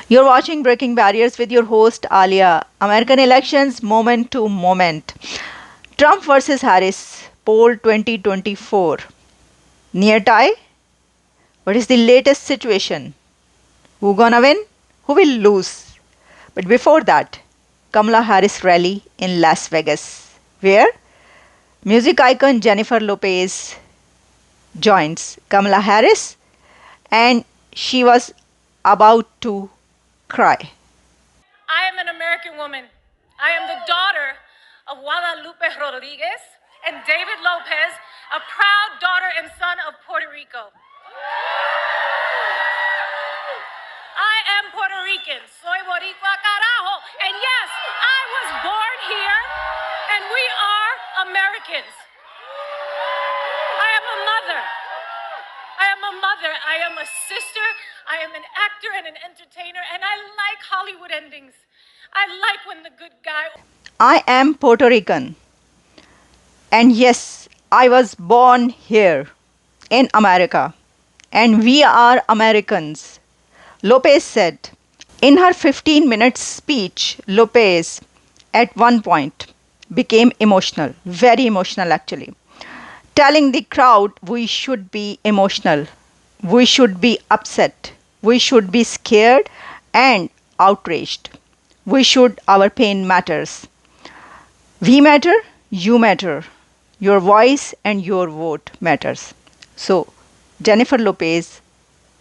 You're watching Breaking Barriers with your host Aaliya. American elections moment to moment. Trump versus Harris, poll 2024. Near tie? What is the latest situation? Who gonna win? Who will lose? But before that, Kamala Harris rally in Las Vegas, where music icon Jennifer Lopez joins Kamala Harris and she was about to cry. I am an American woman. I am the daughter of Guadalupe Rodriguez and David Lopez, a proud daughter and son of Puerto Rico. I am Puerto Rican. Soy Boricua carajo. And yes, I was born here, and we are Americans. I am a mother. I am a mother. I am a sister. I am an actor and an entertainer, and I like Hollywood endings. I like when the good guy. I am Puerto Rican. And yes, I was born here in America. And we are Americans. Lopez said. In her 15-minute speech, Lopez at one point became emotional, very emotional actually, telling the crowd we should be emotional, we should be upset, we should be scared and outraged. Our pain matters. We matter, you matter. Your voice and your vote matters. So, Jennifer Lopez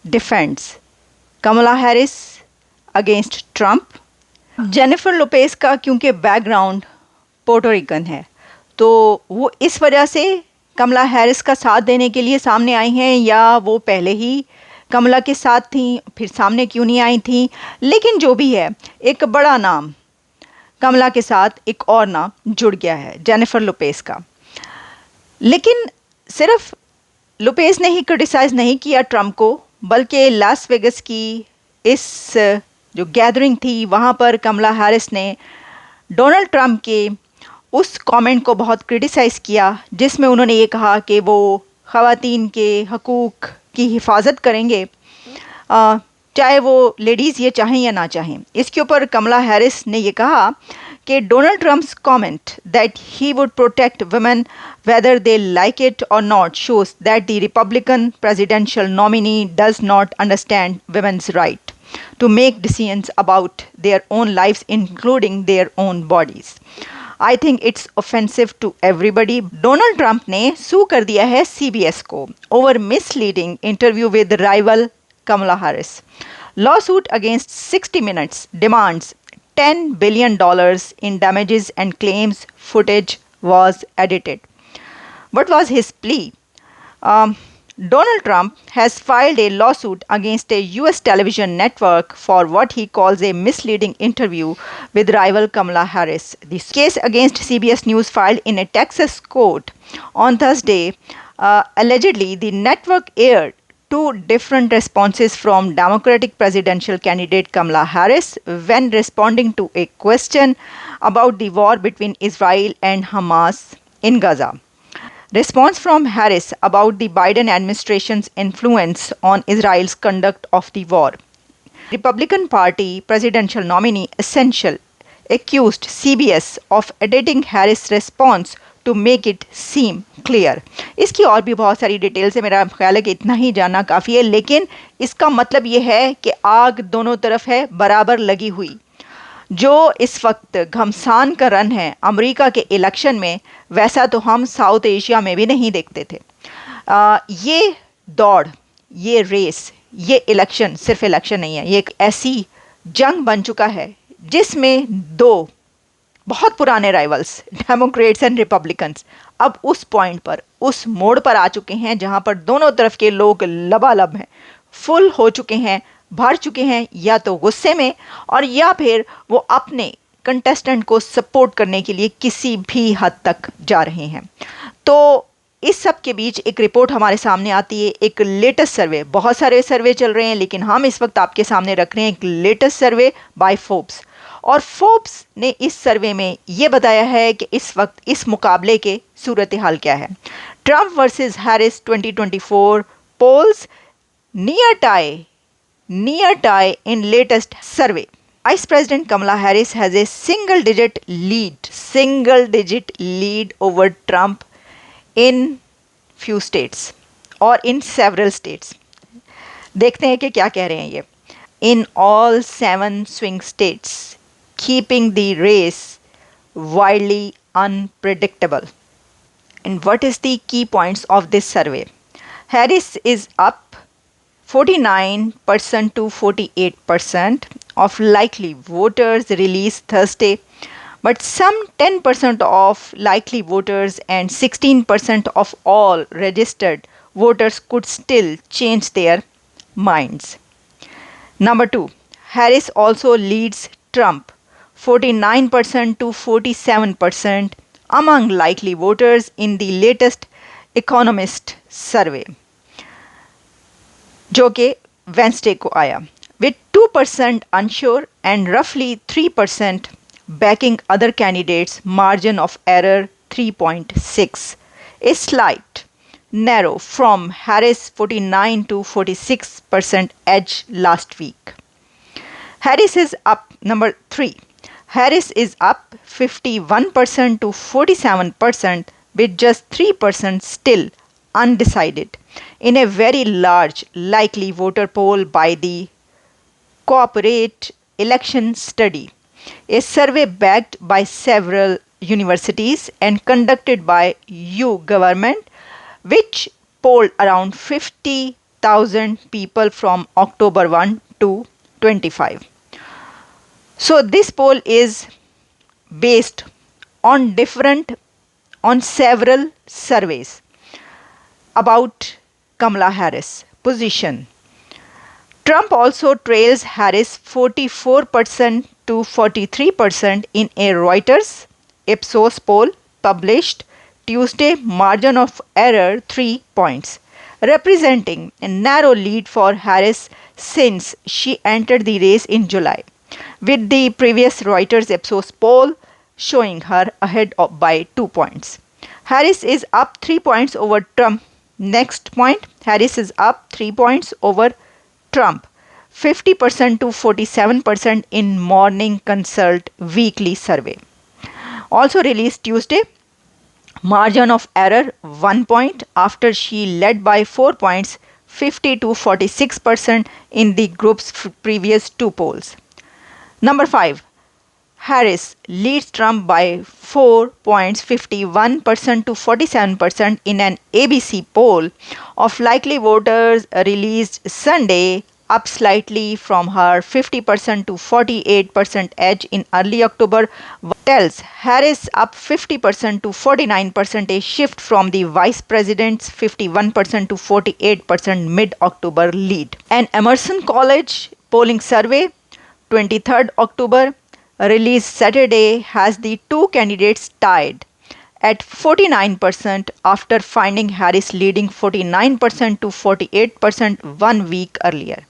defends Kamala Harris against Trump. Jennifer Lopez का क्योंकि background Porto रिकन है तो वो इस वजह से कमला Harris का साथ देने के लिए सामने आई हैं या वो पहले ही कमला के साथ थी फिर सामने क्यों नहीं आई थी। लेकिन जो भी है एक बड़ा नाम कमला के साथ एक और नाम जुड़ गया है जेनिफर लोपेज का। लेकिन सिर्फ लोपेज ने ही क्रिटिसाइज़ नहीं किया ट्रंप को, बल्कि लास वेगस की इस जो गैदरिंग थी वहाँ पर कमला हैरिस ने डोनाल्ड ट्रंप के उस कमेंट को बहुत क्रिटिसाइज़ किया जिसमें उन्होंने ये कहा कि वो ख़वातीन के हकूक़ की हिफाजत करेंगे, चाहे वो लेडीज़ ये चाहें या ना चाहें। इसके ऊपर कमला हैरिस ने ये कहा कि Donald Trump's comment that he would protect women whether they like it or not shows that the Republican presidential nominee does not understand women's right to make decisions about their own lives, including their own bodies. I think it's offensive to everybody. Donald Trump ने सू कर दिया है CBS को over misleading interview with rival Kamala Harris. Lawsuit against 60 Minutes demands $10 billion in damages and claims footage was edited. What was his plea? Donald Trump has filed a lawsuit against a US television network for what he calls a misleading interview with rival Kamala Harris. The case against CBS News filed in a Texas court on Thursday. Allegedly, the network aired two different responses from Democratic presidential candidate Kamala Harris when responding to a question about the war between Israel and Hamas in Gaza. Response from Harris about the Biden administration's influence on Israel's conduct of the war. Republican Party presidential nominee Essential accused CBS of editing Harris' response to make it seem clear. इसकी और भी बहुत सारी details है, मेरा ख्याल है कि इतना ही जानना काफ़ी है, लेकिन इसका मतलब ये है कि आग दोनों तरफ है बराबर लगी हुई। जो इस वक्त घमसान का रन है अमेरिका के इलेक्शन में, वैसा तो हम साउथ एशिया में भी नहीं देखते थे। ये दौड़, ये रेस, ये इलेक्शन सिर्फ इलेक्शन नहीं है, ये एक ऐसी जंग बन चुका है जिसमें दो बहुत पुराने राइवल्स डेमोक्रेट्स एंड रिपब्लिकन्स अब उस पॉइंट पर, उस मोड़ पर आ चुके हैं जहां पर दोनों तरफ के लोग लबालब हैं, फुल हो चुके हैं, भर चुके हैं या तो गुस्से में और या फिर वो अपने कंटेस्टेंट को सपोर्ट करने के लिए किसी भी हद तक जा रहे हैं। तो इस सब के बीच एक रिपोर्ट हमारे सामने आती है, एक लेटेस्ट सर्वे, बहुत सारे सर्वे चल रहे हैं लेकिन हम इस वक्त आपके सामने रख रहे हैं एक लेटेस्ट सर्वे बाय फोर्ब्स। और फोर्ब्स ने इस सर्वे में ये बताया है कि इस वक्त इस मुकाबले के सूरत हाल क्या है। Trump versus Harris 2024 polls near tie near tie in latest survey. Vice President Kamala Harris has a single digit lead over Trump in few states or in several states. देखते हैं कि क्या कह रहे हैं ये. In all 7 swing states, keeping the race wildly unpredictable. And what is the key points of this survey? Harris is up 49% to 48% of likely voters released Thursday, but some 10% of likely voters and 16% of all registered voters could still change their minds. Number 2, Harris also leads Trump 49% to 47% among likely voters in the latest Economist survey, जो कि Wednesday को आया, with 2% unsure and roughly 3% backing other candidates, margin of error 3.6, a slight narrow from Harris 49 to 46% edge last week. Harris is up. Number 3, Harris is up 51% to 47% with just 3% still undecided in a very large likely voter poll by the Corporate Election Study, a survey backed by several universities and conducted by U government, which polled around 50,000 people from October 1 to 25. So this poll is based on several surveys about Kamala Harris' position. Trump also trails Harris 44% to 43% in a Reuters Ipsos poll published Tuesday, margin of error 3 points, representing a narrow lead for Harris since she entered the race in July, with the previous Reuters Ipsos poll showing her ahead by 2 points. Harris is up 3 points over Trump. Next point, Harris is up 3 points over Trump, 50% to 47% in Morning Consult weekly survey. Also released Tuesday, margin of error 1 point after she led by 4 points, 50 to 46% in the group's previous 2 polls. Number 5, Harris leads Trump by 4 points, 51% to 47% in an ABC poll of likely voters released Sunday, up slightly from her 50% to 48% edge in early October, tells Harris up 50% to 49%, a shift from the vice president's 51% to 48% mid-October lead. An Emerson College polling survey, 23rd October, released Saturday, has the two candidates tied at 49% after finding Harris leading 49% to 48% 1 week earlier.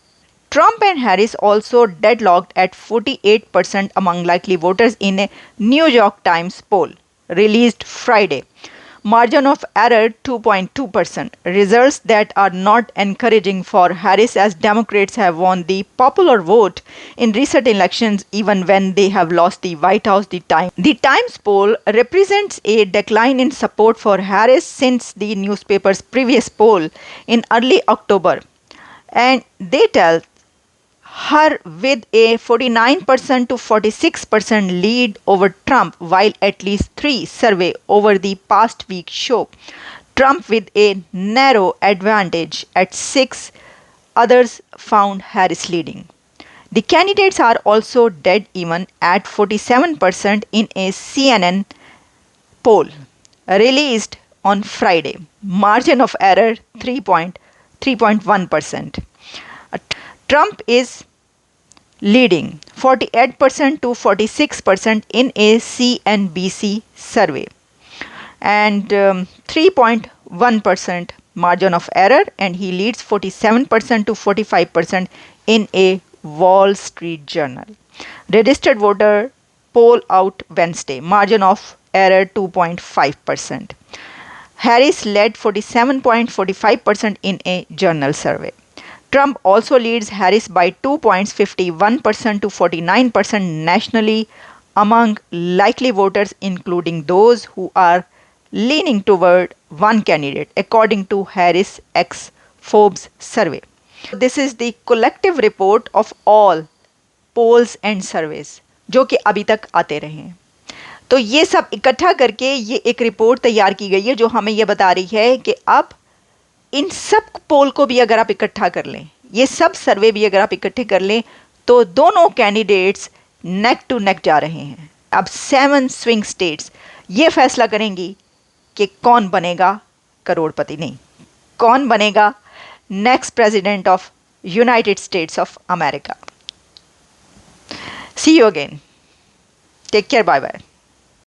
Trump and Harris also deadlocked at 48% among likely voters in a New York Times poll released Friday. Margin of error 2.2%. Results that are not encouraging for Harris, as Democrats have won the popular vote in recent elections even when they have lost the White House. The Times poll represents a decline in support for Harris since the newspaper's previous poll in early October, and they tell her with a 49% to 46% lead over Trump, while at least 3 surveys over the past week show Trump with a narrow advantage at 6. Others found Harris leading. The candidates are also dead even at 47% in a CNN poll released on Friday. Margin of error 3.1%. Trump is leading 48% to 46% in a CNBC survey, and 3.1% margin of error, and he leads 47% to 45% in a Wall Street Journal. Registered voter poll out Wednesday, margin of error 2.5%. Harris led 47.45% in a journal survey. Trump also leads Harris by 2 points, 51% to 49% nationally among likely voters, including those who are leaning toward one candidate, according to Harris X Forbes survey. This is the collective report of all polls and surveys जो कि अभी तक आते रहे हैं। तो ये सब इकट्ठा करके ये एक रिपोर्ट तैयार की गई है जो हमें ये बता रही है कि अब इन सब पोल को भी अगर आप इकट्ठा कर लें, ये सब सर्वे भी अगर आप इकट्ठे कर लें, तो दोनों कैंडिडेट्स नेक टू नेक जा रहे हैं। अब 7 स्विंग स्टेट्स ये फैसला करेंगी कि कौन बनेगा करोड़पति, नहीं, कौन बनेगा next president of United States of America. See you again, take care, bye bye.